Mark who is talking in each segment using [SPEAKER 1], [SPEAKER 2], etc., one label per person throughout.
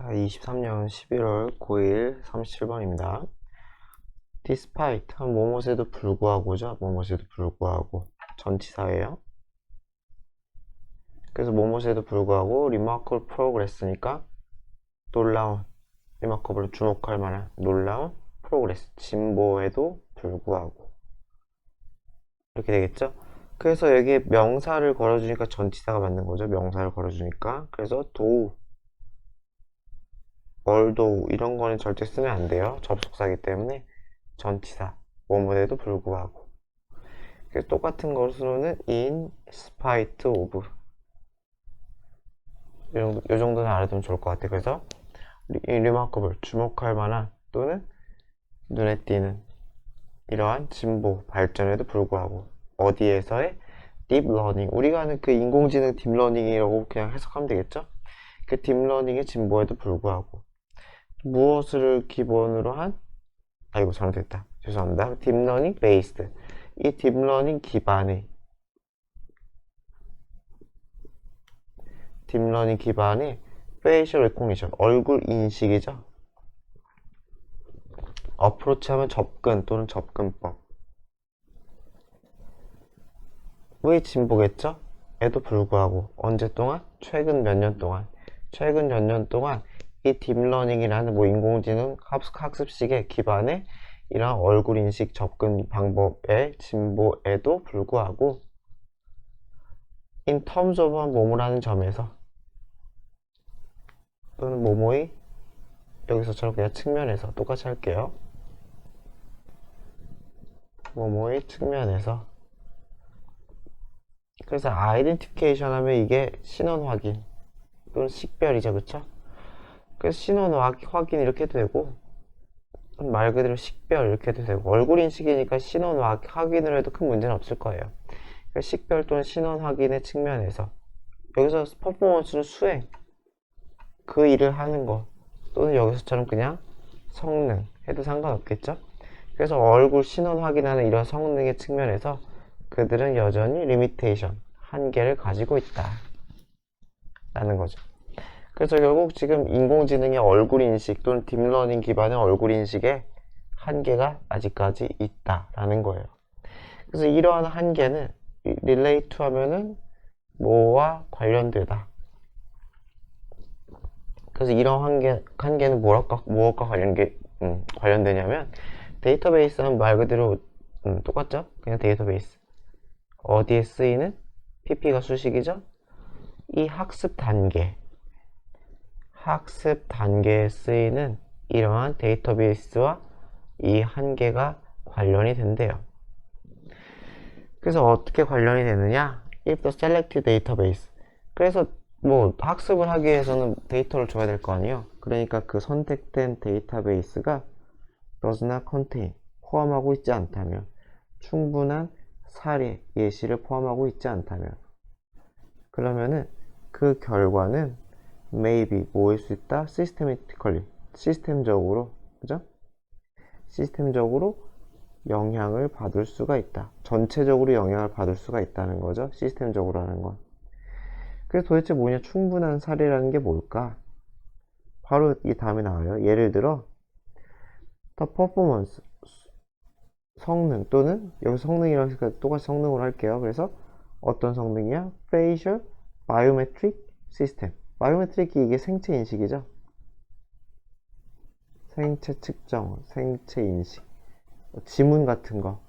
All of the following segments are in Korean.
[SPEAKER 1] 자, 23년 11월 9일 37번입니다. despite 한 뭐뭇에도 불구하고죠. 뭐뭇에도 불구하고 전치사예요. 그래서 뭐뭇에도 불구하고 remarkable progress니까 놀라운, remarkable 주목할 만한 놀라운 progress 진보에도 불구하고 이렇게 되겠죠. 그래서 여기에 명사를 걸어주니까 전치사가 맞는 거죠. 명사를 걸어주니까. 그래서 do, although 이런 거는 절대 쓰면 안 돼요. 접속사이기 때문에 전치사 뭐뭐에도 불구하고. 똑같은 것으로는 in spite of 이 정도는 알아두면 좋을 것 같아요. 그래서 remarkable 주목할 만한 또는 눈에 띄는 이러한 진보 발전에도 불구하고 어디에서의 deep learning 우리가 아는 그 인공지능 딥러닝이라고 그냥 해석하면 되겠죠. 그 딥러닝의 진보에도 불구하고 무엇을 기본으로 한 아이고 잘못했다 죄송합니다. 딥러닝 베이스드 이 딥러닝 기반의 페이셜 레코니션 얼굴 인식이죠. 어프로치 하면 접근 또는 접근법 의 진보겠죠. 에도 불구하고 언제 동안? 최근 몇 년 동안 이 딥러닝이라는 인공지능 학습식의 기반에 이러한 얼굴 인식 접근 방법의 진보에도 불구하고 in terms of 뭐뭐라는 점에서 또는 뭐뭐의 여기서처럼 그냥 측면에서 똑같이 할게요. 뭐뭐의 측면에서 그래서 아이덴티피케이션 하면 이게 신원 확인 또는 식별이죠. 그쵸? 그래서 신원 확인 이렇게 해도 되고 말 그대로 식별 이렇게 해도 되고 얼굴 인식이니까 신원 확인을 해도 큰 문제는 없을 거예요. 그러니까 식별 또는 신원 확인의 측면에서 여기서 퍼포먼스는 수행 그 일을 하는 거 또는 여기서처럼 그냥 성능 해도 상관없겠죠. 그래서 얼굴 신원 확인하는 이런 성능의 측면에서 그들은 여전히 리미테이션 한계를 가지고 있다 라는 거죠. 그래서 결국 지금 인공지능의 얼굴 인식 또는 딥러닝 기반의 얼굴 인식에 한계가 아직까지 있다라는 거예요. 그래서 이러한 한계는 relate 하면은 뭐와 관련되다. 그래서 이런 한계는 무엇과 관련되냐면 데이터베이스는 말 그대로 똑같죠? 그냥 데이터베이스. 어디에 쓰이는? PP가 수식이죠? 이 학습 단계에 쓰이는 이러한 데이터베이스와 이 한계가 관련이 된대요. 그래서 어떻게 관련이 되느냐? If the selected database. 그래서 학습을 하기 위해서는 데이터를 줘야 될 거 아니에요. 그러니까 그 선택된 데이터베이스가 does not contain 포함하고 있지 않다면 충분한 사례 예시를 포함하고 있지 않다면 그러면은 그 결과는 maybe 뭐일 수 있다? systematically 시스템적으로 그죠? 시스템적으로 영향을 받을 수가 있다. 전체적으로 영향을 받을 수가 있다는 거죠. 시스템적으로 하는 건. 그래서 도대체 뭐냐? 충분한 사례라는 게 뭘까? 바로 이 다음에 나와요. 예를 들어 the performance 성능 또는 여기서 성능이라고 해서 똑같이 성능으로 할게요. 그래서 어떤 성능이야? facial biometric system. 바이오메트릭이 이게 생체 인식이죠. 생체 측정, 생체 인식. 지문 같은 거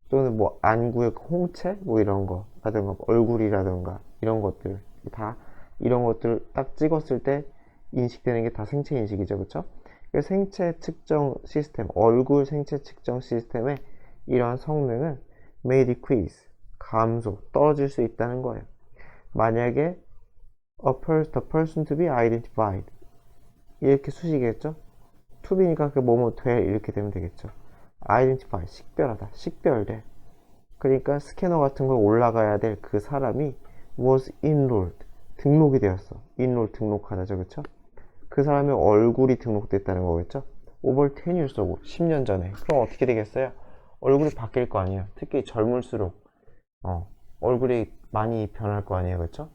[SPEAKER 1] 또는 안구의 홍채 이런 거라든가 얼굴이라든가 이런 것들 다 이런 것들 딱 찍었을 때 인식되는 게 다 생체 인식이죠. 그쵸? 생체 측정 시스템 얼굴 생체 측정 시스템의 이러한 성능은 may decrease 감소 떨어질 수 있다는 거예요. 만약에 the person to be identified 이렇게 수식이겠죠? to be니까 그 뭐뭐 돼 이렇게 되면 되겠죠. identify 식별하다 식별돼. 그러니까 스캐너 같은 거 올라가야 될 그 사람이 was enrolled 등록이 되었어. enroll 등록하다죠. 그쵸? 그 사람의 얼굴이 등록됐다는 거겠죠? over 10 years ago 10년 전에. 그럼 어떻게 되겠어요? 얼굴이 바뀔 거 아니에요. 특히 젊을수록 얼굴이 많이 변할 거 아니에요. 그쵸?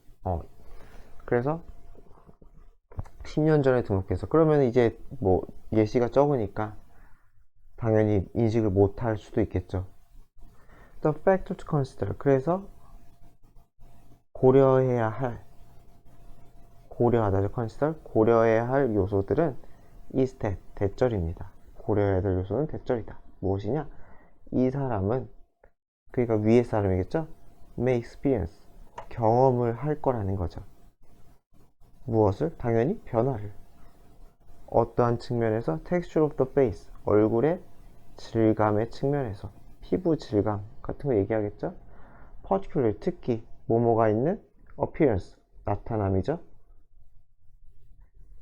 [SPEAKER 1] 그래서 10년 전에 등록해서 그러면 이제 뭐 예시가 적으니까 당연히 인식을 못할 수도 있겠죠. The factor to consider. 그래서 고려해야 할 고려하다죠. consider 고려해야 할 요소들은 is that 대절입니다. 고려해야 될 요소는 대절이다. 무엇이냐? 이 사람은 그러니까 위의 사람이겠죠? may experience 경험을 할 거라는 거죠. 무엇을? 당연히 변화를. 어떠한 측면에서 texture of the face 얼굴의 질감의 측면에서 피부 질감 같은 거 얘기하겠죠? particular 특히 뭐뭐가 있는 appearance 나타남이죠.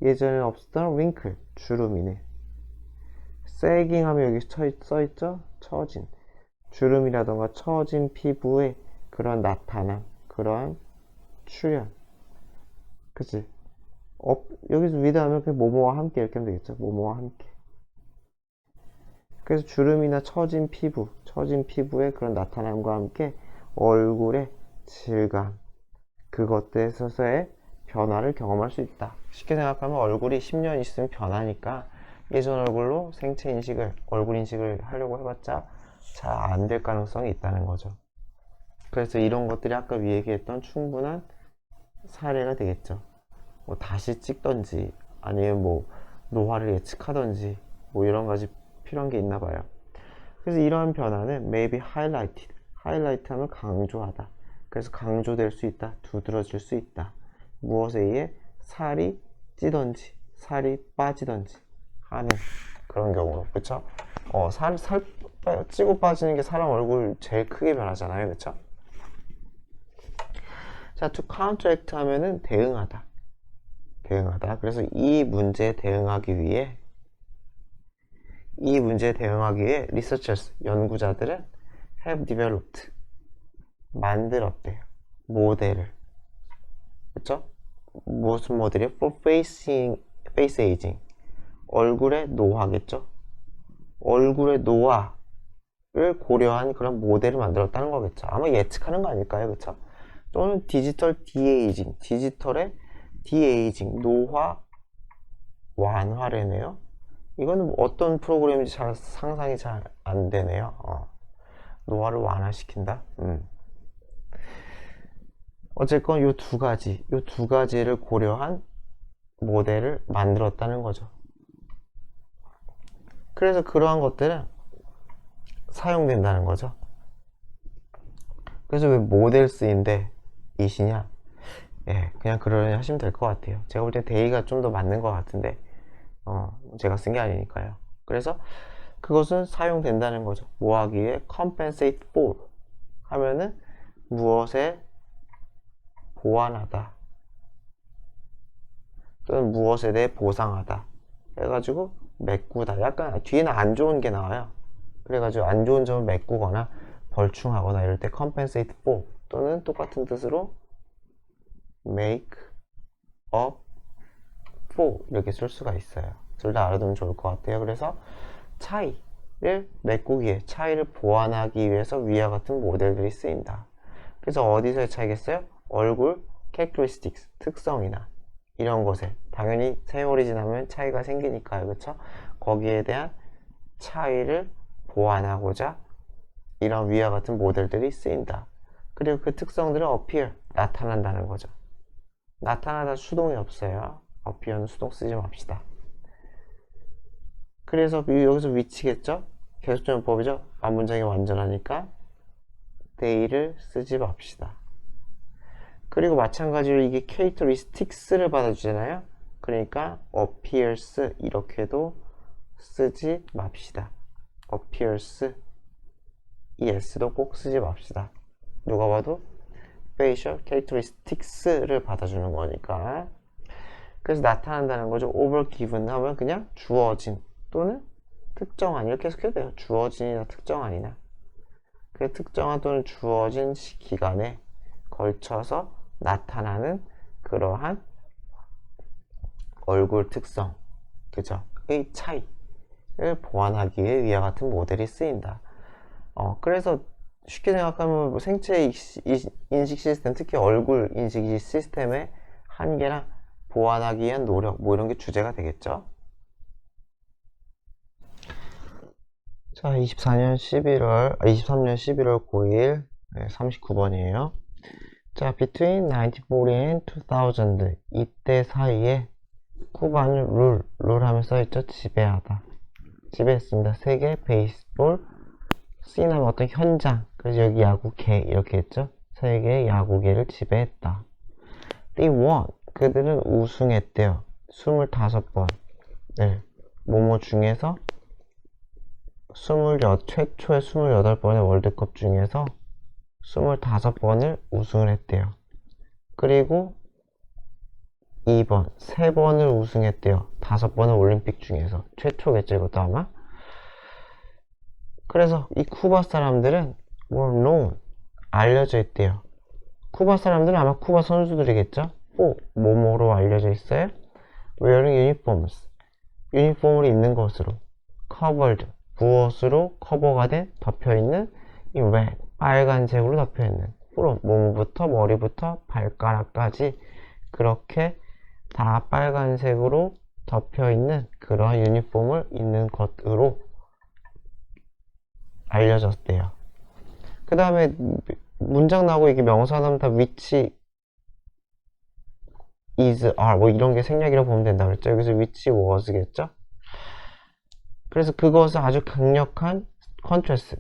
[SPEAKER 1] 예전에 없었던 wrinkle 주름이네. sagging 하면 여기 써있죠? 처진 주름이라던가 처진 피부의 그런 나타남 그러한 출현 그치? 여기서 with 하면 그냥 뭐뭐와 함께 이렇게 하면 되겠죠? 뭐뭐와 함께. 그래서 주름이나 처진 피부의 그런 나타남과 함께 얼굴의 질감, 그것들에서의 변화를 경험할 수 있다. 쉽게 생각하면 얼굴이 10년 있으면 변하니까 예전 얼굴로 생체 인식을, 얼굴 인식을 하려고 해봤자 잘 안 될 가능성이 있다는 거죠. 그래서 이런 것들이 아까 위에 얘기했던 충분한 사례가 되겠죠. 뭐 다시 찍던지 아니면 뭐 노화를 예측하던지 뭐 이런 가지 필요한 게 있나 봐요. 그래서 이러한 변화는 maybe highlighted highlight 하면 강조하다. 그래서 강조될 수 있다. 두드러질 수 있다. 무엇에 의해? 살이 찌던지 살이 빠지던지 하는 그런 경우로. 그쵸? 살 찌고 빠지는 게 사람 얼굴 제일 크게 변하잖아요. 그쵸? 자, to counteract 하면은 대응하다. 그래서 이 문제에 대응하기 위해 researchers, 연구자들은 have developed, 만들었대요. 모델을. 그쵸? 무슨 모델이요? for face aging. 얼굴의 노화겠죠? 얼굴의 노화를 고려한 그런 모델을 만들었다는 거겠죠. 아마 예측하는 거 아닐까요? 그쵸? 또는 디지털 디에이징, 디지털의 디에이징, 노화 완화래네요. 이거는 어떤 프로그램인지 잘 상상이 잘 안 되네요. 노화를 완화시킨다. 어쨌건 요 두 가지를 고려한 모델을 만들었다는 거죠. 그래서 그러한 것들은 사용된다는 거죠. 그래서 왜 모델 쓰인데 이시냐? 예, 그냥 그러려니 하시면 될 것 같아요. 제가 볼 때 데이가 좀 더 맞는 것 같은데 제가 쓴 게 아니니까요. 그래서 그것은 사용된다는 거죠. 뭐 하기 위해? compensate for 하면은 무엇에 보완하다 또는 무엇에 대해 보상하다 해가지고 메꾸다. 약간 뒤에는 안 좋은 게 나와요. 그래가지고 안 좋은 점을 메꾸거나 벌충하거나 이럴 때 compensate for 또는 똑같은 뜻으로 make up for 이렇게 쓸 수가 있어요. 둘 다 알아두면 좋을 것 같아요. 그래서 차이를 메꾸기 위해, 차이를 보완하기 위해서 위와 같은 모델들이 쓰인다. 그래서 어디서의 차이겠어요? 얼굴 characteristics, 특성이나 이런 것에 당연히 세월이 지나면 차이가 생기니까요. 그쵸? 거기에 대한 차이를 보완하고자 이런 위와 같은 모델들이 쓰인다. 그리고 그 특성들은 appear, 나타난다는 거죠. 나타나다 수동이 없어요. appear는 수동 쓰지 맙시다. 그래서 여기서 위치겠죠? 계속적용법이죠? 앞문장이 완전하니까 they를 쓰지 맙시다. 그리고 마찬가지로 이게 characteristics를 받아주잖아요. 그러니까 appears 이렇게도 쓰지 맙시다. appears 이 s도 꼭 쓰지 맙시다. 누가 봐도 facial characteristics를 받아주는 거니까. 그래서 나타난다는 거죠. over given 하면 그냥 주어진 또는 특정한 이렇게 해석해도 돼요. 주어진이나 특정한이나 그 특정한 또는 주어진 기간에 걸쳐서 나타나는 그러한 얼굴 특성, 그죠? 의 차이를 보완하기 위해 위와 같은 모델이 쓰인다. 그래서 쉽게 생각하면 뭐 생체 인식 시스템, 특히 얼굴 인식 시스템의 한계랑 보완하기 위한 노력, 뭐 이런 게 주제가 되겠죠. 자, 23년 11월 9일, 39번이에요. 자, between 1940 and 2000, 이때 사이에 쿠바는 룰 하면 써있죠. 지배하다. 지배했습니다. 세계 베이스볼 씬하면 어떤 현장, 그래서 여기 야구계 이렇게 했죠. 세계 야구계를 지배했다. They won, 그들은 우승했대요. 25번. 네. 뭐뭐 중에서 최초의 28번의 월드컵 중에서 25번을 우승을 했대요. 그리고 2번, 3번을 우승했대요. 5번은 올림픽 중에서. 최초겠죠, 이것도 아마. 그래서 이 쿠바 사람들은 were known, 알려져 있대요. 쿠바 사람들은 아마 쿠바 선수들이겠죠? 뭐뭐로 알려져 있어요? wearing uniforms, 유니폼을 입는 것으로. covered, 무엇으로 커버가 된, 덮여있는. 이 red, 빨간색으로 덮여있는. 몸부터 머리부터 발가락까지 그렇게 다 빨간색으로 덮여있는 그런 유니폼을 입는 것으로 알려졌대요. 그 다음에 문장 나오고 이게 명사 나오면 다 which is are 뭐 이런 게 생략이라고 보면 된다 그랬죠. 여기서 which was겠죠. 그래서 그것은 아주 강력한 contrast,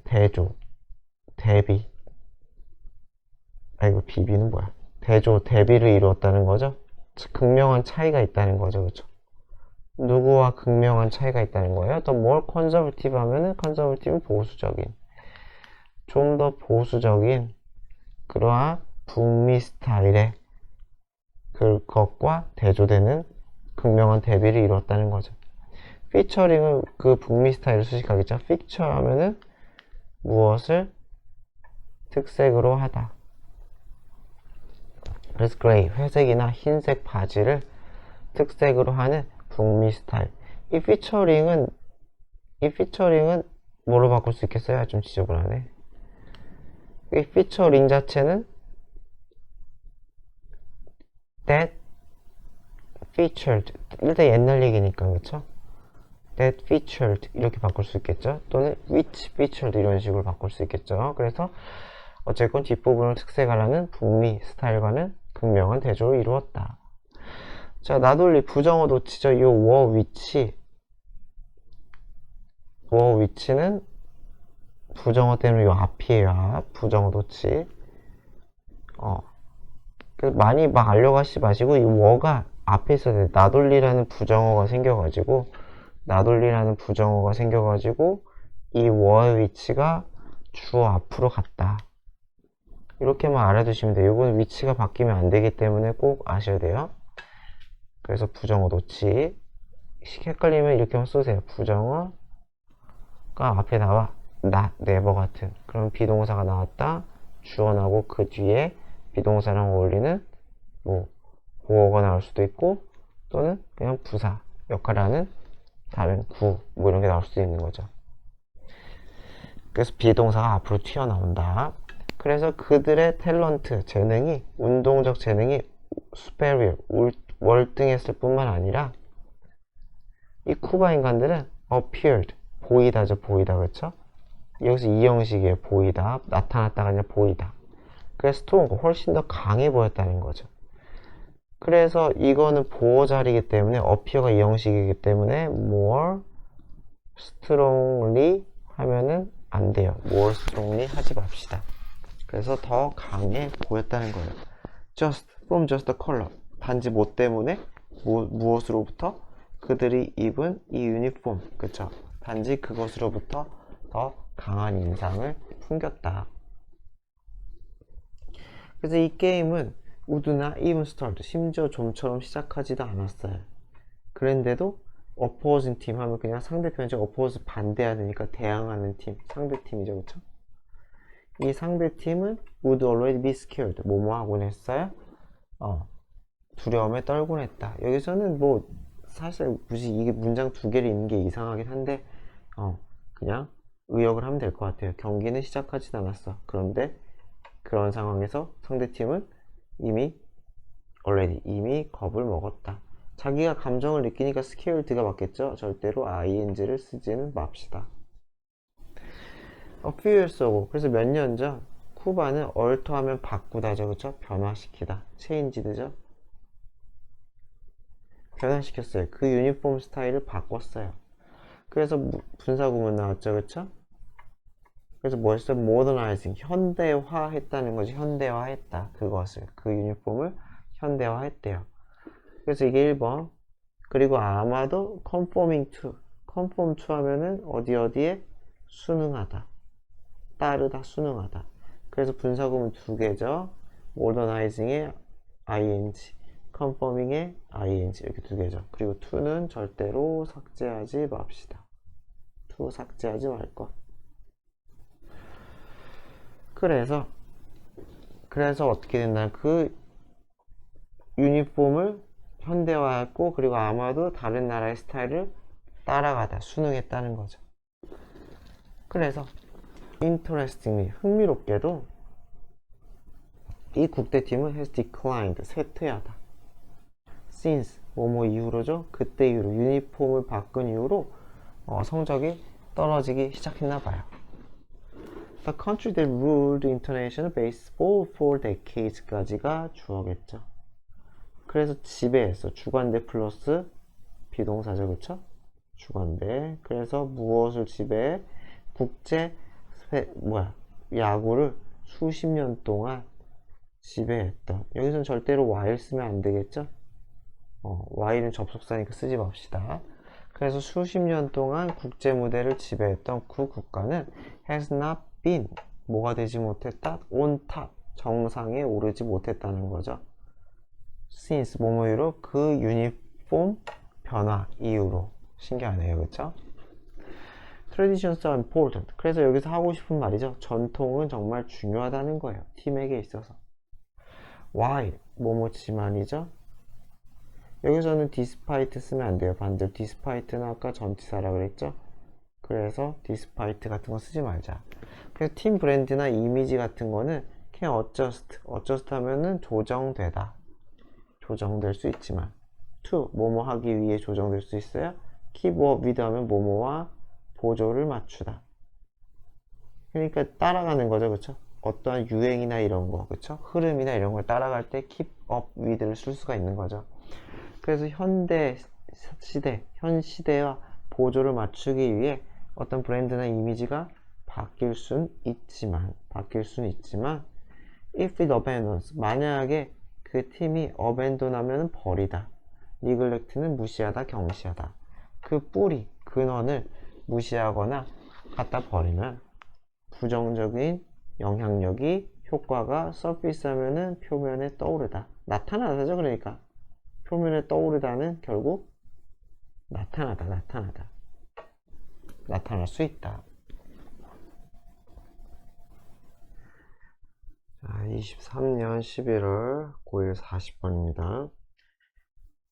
[SPEAKER 1] 대비. 이거 비비는 뭐야? 대비를 이루었다는 거죠. 극명한 차이가 있다는 거죠. 그렇죠? 누구와 극명한 차이가 있다는 거예요. 더 more conservative 하면은 conservative는 보수적인, 좀 더 보수적인 그러한 북미 스타일의 그것과 대조되는 극명한 대비를 이루었다는 거죠. 피처링은 그 북미 스타일을 수식하겠죠. 피처 하면은 무엇을 특색으로 하다. 그래서 그레이, 회색이나 흰색 바지를 특색으로 하는 북미 스타일. 이 피처링은 뭐로 바꿀 수 있겠어요? 좀 지저분하네. 이 피처링 자체는 that featured, 일단 옛날 얘기니까 그쵸? that featured 이렇게 바꿀 수 있겠죠? 또는 which featured 이런 식으로 바꿀 수 있겠죠? 그래서 어쨌건 뒷부분을 특색하라는 북미 스타일과는 극명한 대조를 이루었다. 자, 나돌리 부정어 도치죠. 이 워 위치는 부정어 때문에 요 앞이에요. 앞. 부정어 도치. 많이 막 알려가시지 마시고 이 워가 앞에 있어야 돼요. 나돌리라는 부정어가 생겨가지고 이 워의 위치가 주어 앞으로 갔다. 이렇게만 알아두시면 돼요. 이거는 위치가 바뀌면 안 되기 때문에 꼭 아셔야 돼요. 그래서 부정어 도치. 헷갈리면 이렇게만 쓰세요. 부정어가 앞에 나와 never 같은. 그럼 비동사가 나왔다. 주어 나오고 그 뒤에 비동사랑 어울리는 뭐 보어가 나올 수도 있고 또는 그냥 부사 역할을 하는 다른 뭐 이런 게 나올 수도 있는 거죠. 그래서 비동사가 앞으로 튀어나온다. 그래서 그들의 탤런트, 재능이, 운동적 재능이 superior, 월등했을 뿐만 아니라 이 쿠바 인간들은 appeared, 보이다죠. 그렇죠? 여기서 이 형식이에요. 보이다, 나타났다가 아니라 보이다. 그래서 스트롱, 훨씬 더 강해 보였다는 거죠. 그래서 이거는 보호 자리이기 때문에 appear가 이 형식이기 때문에 more strongly 하면은 안 돼요. more strongly 하지 맙시다. 그래서 더 강해 보였다는 거예요. from just the color. 단지 뭐 때문에? 무엇으로부터? 그들이 입은 이 유니폼. 그쵸? 단지 그것으로부터 더 강한 인상을 풍겼다. 그래서 이 게임은 would not even start. 심지어 좀처럼 시작하지도 않았어요. 그런데도 opposing 팀 하면 그냥 상대편이죠. oppose 반대하니까 대항하는 팀. 상대팀이죠. 그쵸? 이 상대팀은 would already be scared. 뭐뭐 하곤 했어요? 두려움에 떨곤 했다. 여기서는 뭐 사실 굳이 이게 문장 두 개를 읽는 게 이상하긴 한데 그냥 의역을 하면 될 것 같아요. 경기는 시작하진 않았어. 그런데 그런 상황에서 상대팀은 이미 already 이미 겁을 먹었다. 자기가 감정을 느끼니까 scared가 맞겠죠? 절대로 ing를 쓰지는 맙시다. A few years ago. 그래서 몇 년 전 쿠바는 alter 하면 바꾸다죠. 그쵸? 변화시키다. changed죠? 변화시켰어요. 그 유니폼 스타일을 바꿨어요. 그래서 분사구문 나왔죠. 그쵸? 그래서 뭐 했어요? modernizing. 현대화했다는 거지. 현대화했다. 그것을. 그 유니폼을 현대화했대요. 그래서 이게 1번. 그리고 아마도 conforming to. conform to 하면은 어디에 순응하다. 따르다, 순응하다. 그래서 분사구문 두 개죠. modernizing의 ing, conforming의 ing 이렇게 두 개죠. 그리고 to는 절대로 삭제하지 맙시다. to 삭제하지 말 것. 그래서 어떻게 된다? 그 유니폼을 현대화했고 그리고 아마도 다른 나라의 스타일을 따라가다, 순응했다는 거죠. 그래서 interestingly, 흥미롭게도 이 국대팀은 has declined, 쇠퇴하다. since, 뭐뭐 이후로죠? 그때 이후로, 유니폼을 바꾼 이후로 성적이 떨어지기 시작했나 봐요. The country that ruled international baseball for decades까지가 주어겠죠. 그래서 지배했어. 주관대 플러스 비동사죠. 그쵸? 주관대. 그래서 무엇을 지배해? 야구를 수십 년 동안 지배했던. 여기서는 절대로 while 쓰면 안 되겠죠? while은 접속사니까 쓰지 맙시다. 그래서 수십 년 동안 국제 무대를 지배했던 그 국가는 has not been, 뭐가 되지 못했다? on top, 정상에 오르지 못했다는 거죠. since, 뭐뭐 이후로, 그 유니폼 변화 이후로. 신기하네요. 그쵸? Traditions are important. 그래서 여기서 하고 싶은 말이죠. 전통은 정말 중요하다는 거예요. 팀에게 있어서. Why? 뭐뭐지만이죠. 여기서는 despite 쓰면 안 돼요. 반대로 despite는 아까 전치사라 그랬죠. 그래서 despite 같은 거 쓰지 말자. 그래서 팀 브랜드나 이미지 같은 거는 can adjust 하면은 조정되다. 조정될 수 있지만 to 뭐뭐 하기 위해 조정될 수 있어요. keep up with 하면 뭐뭐와 보조를 맞추다. 그러니까 따라가는 거죠. 그쵸? 어떠한 유행이나 이런 거, 그쵸? 흐름이나 이런 걸 따라갈 때 keep up with를 쓸 수가 있는 거죠. 그래서 현 시대와 보조를 맞추기 위해 어떤 브랜드나 이미지가 바뀔 순 있지만, if it abandons, 만약에 그 팀이 abandon 하면 버리다, neglect는 무시하다, 경시하다. 그 뿌리, 근원을 무시하거나 갖다 버리면 부정적인 영향력이, 효과가 surface 하면은 표면에 떠오르다, 나타나다죠. 그러니까 표면에 떠오르다는 결국 나타날 수 있다. 자, 23년 11월 고1 40번입니다.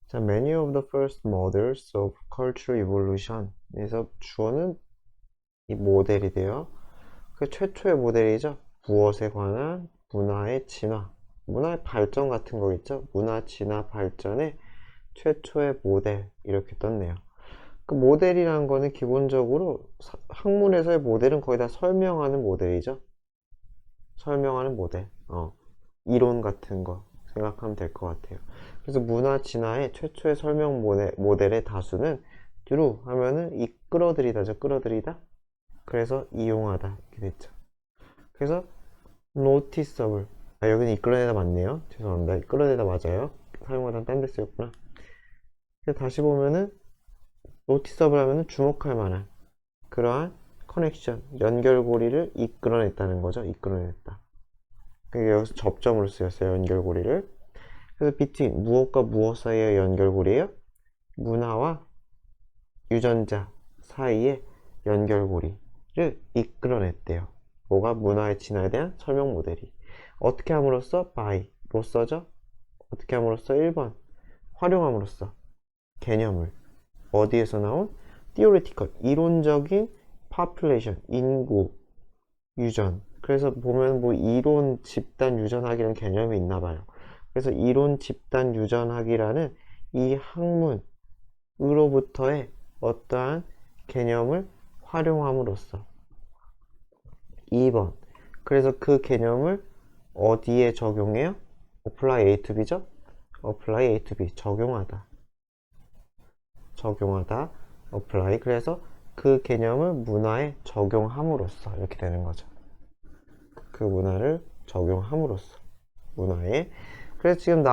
[SPEAKER 1] 자, many of the first models of cultural evolution. 그래서 주어는 이 모델이 돼요. 그 최초의 모델이죠. 무엇에 관한 문화의 진화, 문화의 발전 같은 거겠죠. 문화 진화 발전의 최초의 모델, 이렇게 떴네요. 그 모델이라는 거는 기본적으로 학문에서의 모델은 거의 다 설명하는 모델이죠. 설명하는 모델, 이론 같은 거 생각하면 될 것 같아요. 그래서 문화 진화의 최초의 설명 모델의 다수는 through 하면은 이끌어들이다죠. 끌어들이다. 그래서 이용하다 이렇게 됐죠. 그래서 noticeable, 여기는 이끌어내다 맞네요. 죄송합니다. 이끌어내다 맞아요. 사용하다 딴 데 쓰였구나. 다시 보면은 noticeable 하면은 주목할 만한 그러한 커넥션, 연결고리를 이끌어냈다는 거죠. 이끌어냈다. 그러니까 여기서 접점으로 쓰였어요. 연결고리를. 그래서 between, 무엇과 무엇 사이의 연결고리예요? 문화와 유전자 사이의 연결고리를 이끌어냈대요. 뭐가? 문화의 진화에 대한 설명 모델이. 어떻게 함으로써? by로서죠. 어떻게 함으로써? 1번 활용함으로써 개념을. 어디에서 나온? theoretical, 이론적인 population, 인구, 유전. 그래서 보면 뭐 이론, 집단, 유전학 이런 개념이 있나 봐요. 그래서 이론 집단 유전학이라는 이 학문으로부터의 어떠한 개념을 활용함으로써 2번 그래서 그 개념을 어디에 적용해요? apply A to B죠? apply A to B 적용하다 apply 그래서 그 개념을 문화에 적용함으로써 이렇게 되는 거죠. 그 문화를 적용함으로써 문화에 그래서 지금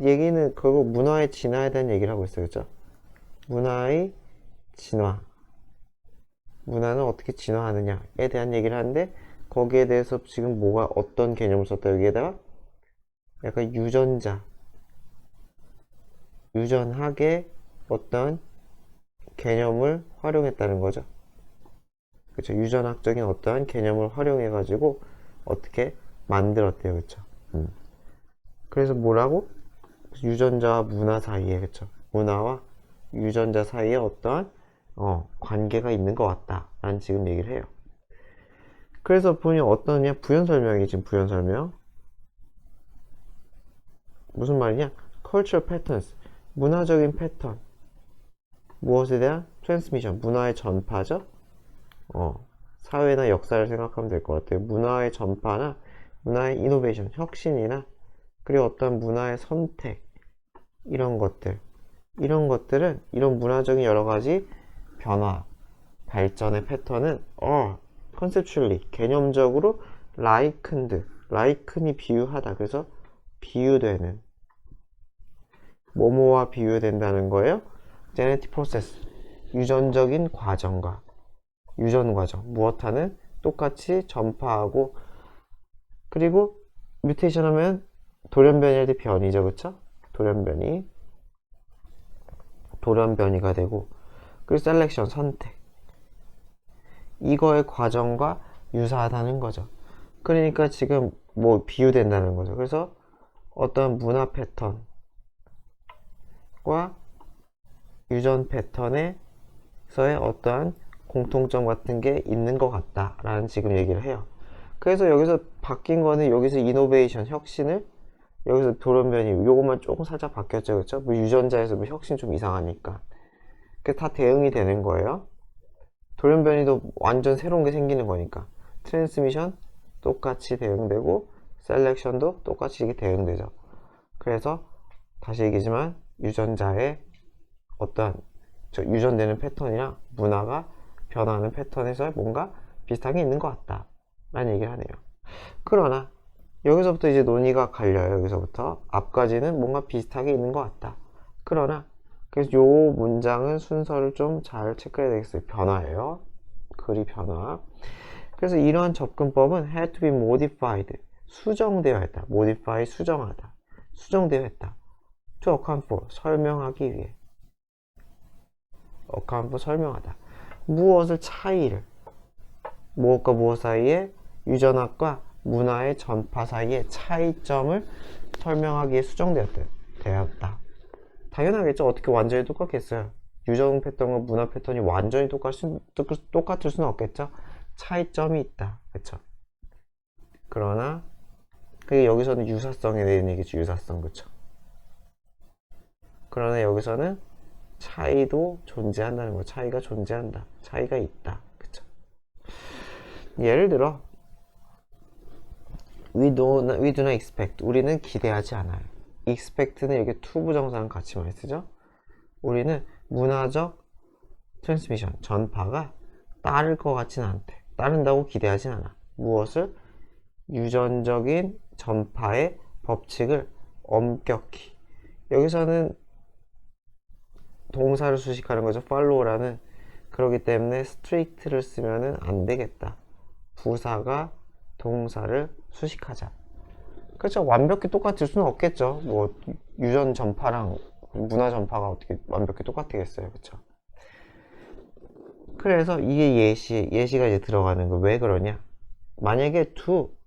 [SPEAKER 1] 얘기는 결국 문화의 진화에 대한 얘기를 하고 있어요. 그죠? 문화의 진화 문화는 어떻게 진화하느냐에 대한 얘기를 하는데 거기에 대해서 지금 뭐가 어떤 개념을 썼다 여기에다가 약간 유전학의 어떤 개념을 활용했다는 거죠. 그쵸? 유전학적인 어떠한 개념을 활용해 가지고 어떻게 만들었대요. 그쵸? 그래서 뭐라고? 유전자와 문화 사이에 그쵸? 문화와 유전자 사이에 어떠한 관계가 있는 것 같다 라는 지금 얘기를 해요. 그래서 보니 어떠냐? 부연 설명이 지금 부연 설명 무슨 말이냐? cultural patterns 문화적인 패턴 무엇에 대한 트랜스미션 문화의 전파죠. 사회나 역사를 생각하면 될 것 같아요. 문화의 전파나 문화의 이노베이션 혁신이나 그리고 어떤 문화의 선택 이런 것들은 이런 문화적인 여러 가지 변화 발전의 패턴은 conceptually 개념적으로 liken이 비유하다 그래서 비유되는 뭐뭐와 비유된다는 거예요. genetic process 유전적인 과정과 유전 과정 무엇하는 똑같이 전파하고 그리고 뮤테이션 하면 돌연변이할 때 변이죠. 그쵸? 돌연변이가 되고 그리고 셀렉션 선택 이거의 과정과 유사하다는 거죠. 그러니까 지금 뭐 비유된다는 거죠. 그래서 어떤 문화 패턴과 유전 패턴에서의 어떠한 공통점 같은 게 있는 것 같다라는 지금 얘기를 해요. 그래서 여기서 바뀐 거는 여기서 이노베이션 혁신을 여기서 돌연변이 요것만 조금 살짝 바뀌었죠. 그쵸? 뭐 유전자에서 뭐 혁신 좀 이상하니까 그게 다 대응이 되는 거예요. 돌연변이도 완전 새로운 게 생기는 거니까 트랜스미션 똑같이 대응되고 셀렉션도 똑같이 이게 대응되죠. 그래서 다시 얘기지만 유전자의 어떤 유전되는 패턴이랑 문화가 변화하는 패턴에서 뭔가 비슷한 게 있는 것 같다 라는 얘기를 하네요. 그러나 여기서부터 이제 논의가 갈려요. 여기서부터 앞까지는 뭔가 비슷하게 있는 것 같다. 그러나 그래서 요 문장은 순서를 좀 잘 체크해야 되겠어요. 변화예요. 글이 변화. 그래서 이러한 접근법은 had to be modified. 수정되어 했다. modify 수정하다. 수정되어 했다. to account for 설명하기 위해. account for 설명하다. 무엇을 차이를 무엇과 무엇 사이에 유전학과 문화의 전파 사이의 차이점을 설명하기에 수정되었다. 당연하겠죠. 어떻게 완전히 똑같겠어요. 유전 패턴과 문화 패턴이 완전히 똑같을 수는 없겠죠. 차이점이 있다. 그쵸? 그러나 그게 여기서는 유사성에 대한 얘기죠. 유사성. 그쵸? 그러나 여기서는 차이도 존재한다는 거. 차이가 존재한다. 차이가 있다. 그쵸? 예를 들어 we do not expect. 우리는 기대하지 않아요. expect는 이렇게 to 부정사랑 같이 많이 쓰죠. 우리는 문화적 트랜스미션, 전파가 따를 것 같지는 않대. 따른다고 기대하진 않아. 무엇을? 유전적인 전파의 법칙을 엄격히. 여기서는 동사를 수식하는 거죠. follow라는. 그렇기 때문에 strict를 쓰면은 안 되겠다. 부사가 동사를 수식하자. 그렇죠. 완벽히 똑같을 수는 없겠죠. 뭐 유전 전파랑 문화 전파가 어떻게 완벽히 똑같겠어요. 그렇죠. 그래서 이게 예시가 이제 들어가는 거. 왜 그러냐? 만약에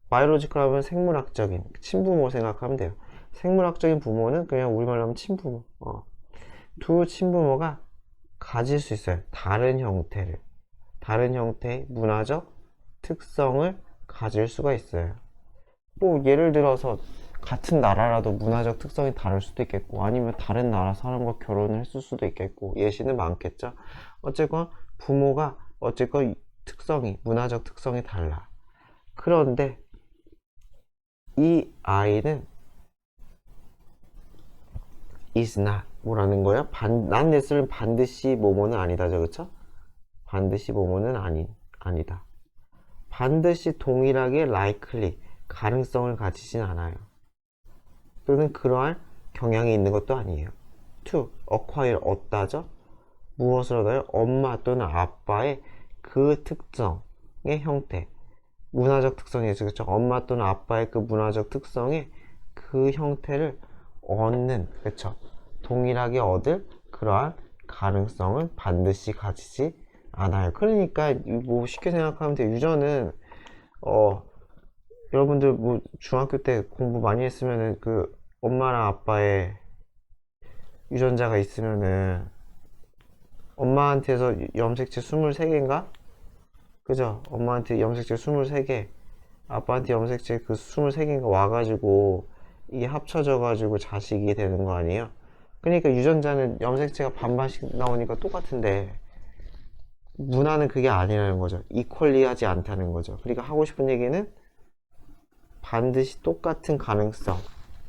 [SPEAKER 1] 바이올로지컬 하면 생물학적인 친부모 생각하면 돼요. 생물학적인 부모는 그냥 우리말로 하면 친부모. 두 친부모가 가질 수 있어요. 다른 형태의 문화적 특성을 가질 수가 있어요. 뭐 예를 들어서 같은 나라라도 문화적 특성이 다를 수도 있겠고, 아니면 다른 나라 사람과 결혼을 했을 수도 있겠고, 예시는 많겠죠. 어쨌건 부모가 어쨌건 특성이, 문화적 특성이 달라. 그런데 이 아이는 is not 뭐라는 거야? 난 예스는 반드시 뭐뭐는 아니다죠, 그쵸? 반드시 뭐뭐는 아니다. 반드시 동일하게 likely 가능성을 가지진 않아요. 또는 그러한 경향이 있는 것도 아니에요. to acquire 얻다죠. 무엇을 얻어요? 엄마 또는 아빠의 그 특성의 형태, 문화적 특성이죠, 그렇죠? 엄마 또는 아빠의 그 문화적 특성의 그 형태를 얻는, 그렇죠? 동일하게 얻을 그러한 가능성을 반드시 가지지 않아요. 그러니까 뭐 쉽게 생각하면 돼요. 유전은 여러분들 뭐 중학교 때 공부 많이 했으면은 그 엄마랑 아빠의 유전자가 있으면은 엄마한테서 염색체 23개인가? 그죠? 엄마한테 염색체 23개, 아빠한테 염색체 그 23개인가 와가지고 이게 합쳐져가지고 자식이 되는 거 아니에요? 그러니까 유전자는 염색체가 반반씩 나오니까 똑같은데 문화는 그게 아니라는 거죠. 이퀄리하지 않다는 거죠. 그러니까 하고 싶은 얘기는 반드시 똑같은 가능성,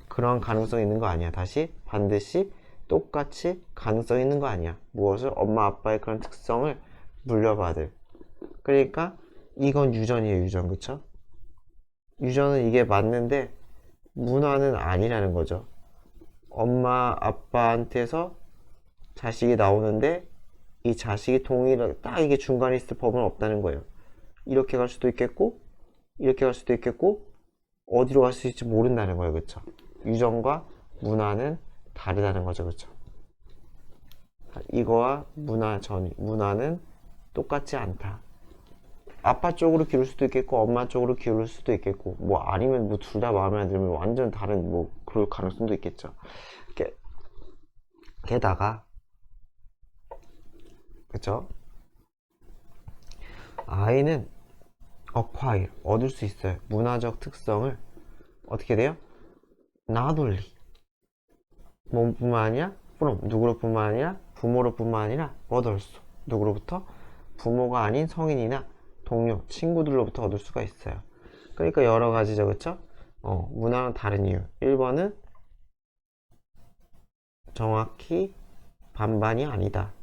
[SPEAKER 1] 그런 가능성이 있는 거 아니야. 다시 반드시 똑같이 가능성이 있는 거 아니야. 무엇을? 엄마 아빠의 그런 특성을 물려받을. 그러니까 이건 유전이에요. 유전. 그쵸? 유전은 이게 맞는데 문화는 아니라는 거죠. 엄마 아빠한테서 자식이 나오는데 이 자식이 동일하게 딱 이게 중간에 있을 법은 없다는 거예요. 이렇게 갈 수도 있겠고 이렇게 갈 수도 있겠고 어디로 갈 수 있을지 모른다는 거예요. 그쵸? 유전과 문화는 다르다는 거죠. 그쵸? 이거와 문화는 똑같지 않다. 아빠 쪽으로 기울 수도 있겠고 엄마 쪽으로 기울 수도 있겠고 뭐 아니면 뭐 둘 다 마음에 안 들면 완전 다른 뭐 그럴 가능성도 있겠죠. 게다가 그쵸? 아이는 acquire 얻을 수 있어요. 문화적 특성을 어떻게 돼요? not only 몸뿐만 아니라 from 누구로뿐만 아니라 부모로뿐만 아니라 but also 누구로부터? 부모가 아닌 성인이나 동료, 친구들로부터 얻을 수가 있어요. 그러니까 여러 가지죠, 그쵸? 문화는 다른 이유. 1번은 정확히 반반이 아니다.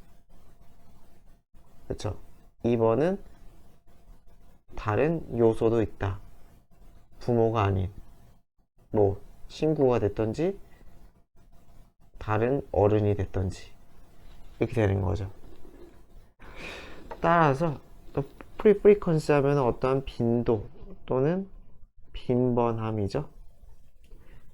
[SPEAKER 1] 그쵸? 2번은 다른 요소도 있다. 부모가 아닌 뭐 친구가 됐던지 다른 어른이 됐던지 이렇게 되는 거죠. 따라서 또 프리퀀시 하면 어떠한 빈도 또는 빈번함이죠.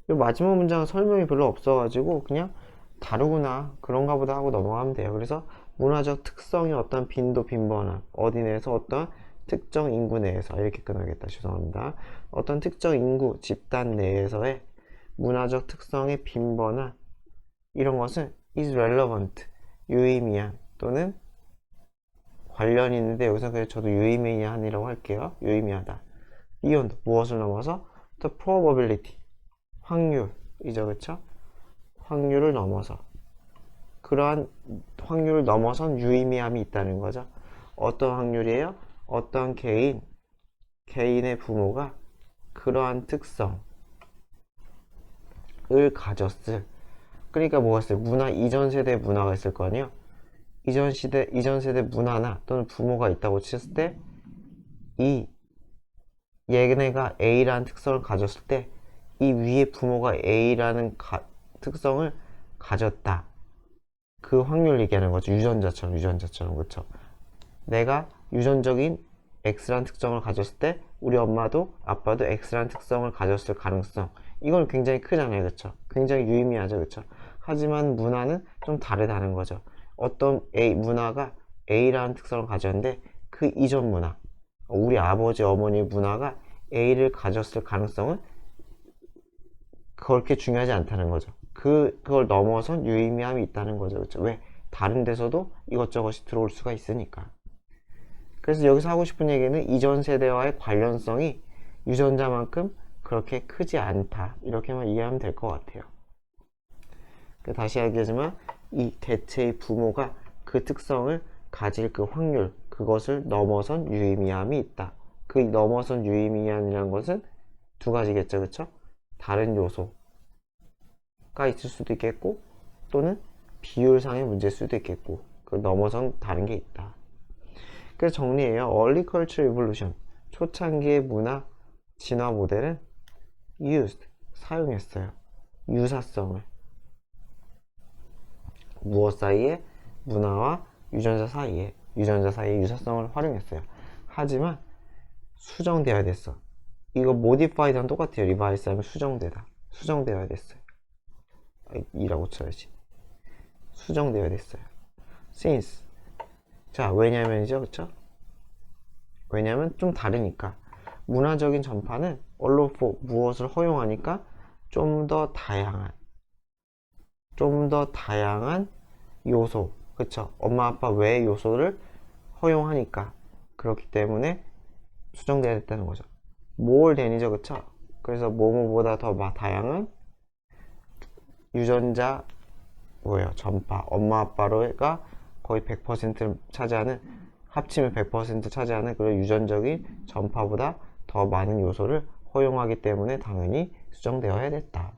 [SPEAKER 1] 이 마지막 문장은 설명이 별로 없어가지고 그냥 다르구나 그런가 보다 하고 넘어가면 돼요. 그래서 문화적 특성이 어떤 빈도 빈번함 어디 내에서 어떤 특정 인구 내에서 이렇게 끊어야겠다. 죄송합니다. 어떤 특정 인구 집단 내에서의 문화적 특성의 빈번함 이런 것은 is relevant 유의미한 또는 관련이 있는데 여기서 그냥 저도 유의미한이라고 할게요. 유의미하다. beyond 무엇을 넘어서 the probability 확률이죠. 그쵸? 확률을 넘어서 그러한 확률을 넘어선 유의미함이 있다는 거죠. 어떤 확률이에요? 어떤 개인의 부모가 그러한 특성을 가졌을 그러니까 뭐가 있어요? 이전 세대 문화가 있을 거 아니에요? 이전 세대 문화나 또는 부모가 있다고 쳤을 때 얘네가 A라는 특성을 가졌을 때 이 위에 부모가 A라는 특성을 가졌다. 그 확률 얘기하는 거죠. 유전자처럼 그쵸? 내가 유전적인 X라는 특성을 가졌을 때 우리 엄마도 아빠도 X라는 특성을 가졌을 가능성 이건 굉장히 크잖아요. 그쵸? 굉장히 유의미하죠. 그쵸? 하지만 문화는 좀 다르다는 거죠. 어떤 문화가 A라는 특성을 가졌는데 그 이전 문화 우리 아버지 어머니 문화가 A를 가졌을 가능성은 그렇게 중요하지 않다는 거죠. 그걸 넘어선 유의미함이 있다는 거죠. 그렇죠? 왜? 다른 데서도 이것저것이 들어올 수가 있으니까. 그래서 여기서 하고 싶은 얘기는 이전 세대와의 관련성이 유전자만큼 그렇게 크지 않다. 이렇게만 이해하면 될 것 같아요. 다시 얘기하지만 이 대체의 부모가 그 특성을 가질 그 확률, 그것을 넘어선 유의미함이 있다. 그 넘어선 유의미함이라는 것은 두 가지겠죠, 그쵸? 다른 요소가 있을 수도 있겠고, 또는 비율상의 문제일 수도 있겠고, 그 넘어선 다른 게 있다. 그래서 정리해요. Early Cultural Evolution, 초창기의 문화 진화 모델은 used, 사용했어요. 유사성을. 무엇 사이에? 문화와 유전자 사이에 유사성을 활용했어요. 하지만 수정되어야 됐어. 이거 modified랑 똑같아요. revise 하면 수정되어야 됐어요. 이라고 쳐야지. 수정되어야 됐어요. since. 자, 왜냐면이죠, 그쵸? 왜냐면 좀 다르니까. 문화적인 전파는 allow for, 무엇을 허용하니까 좀 더 다양한 요소, 그쵸? 엄마 아빠 외의 요소를 허용하니까. 그렇기 때문에 수정돼야 됐다는 거죠. more than이죠, 그쵸? 그래서 뭐뭐보다 더 다양한 유전자 전파. 엄마 아빠가 거의 100%를 차지하는, 합치면 100% 차지하는 그런 유전적인 전파보다 더 많은 요소를 허용하기 때문에 당연히 수정되어야 됐다.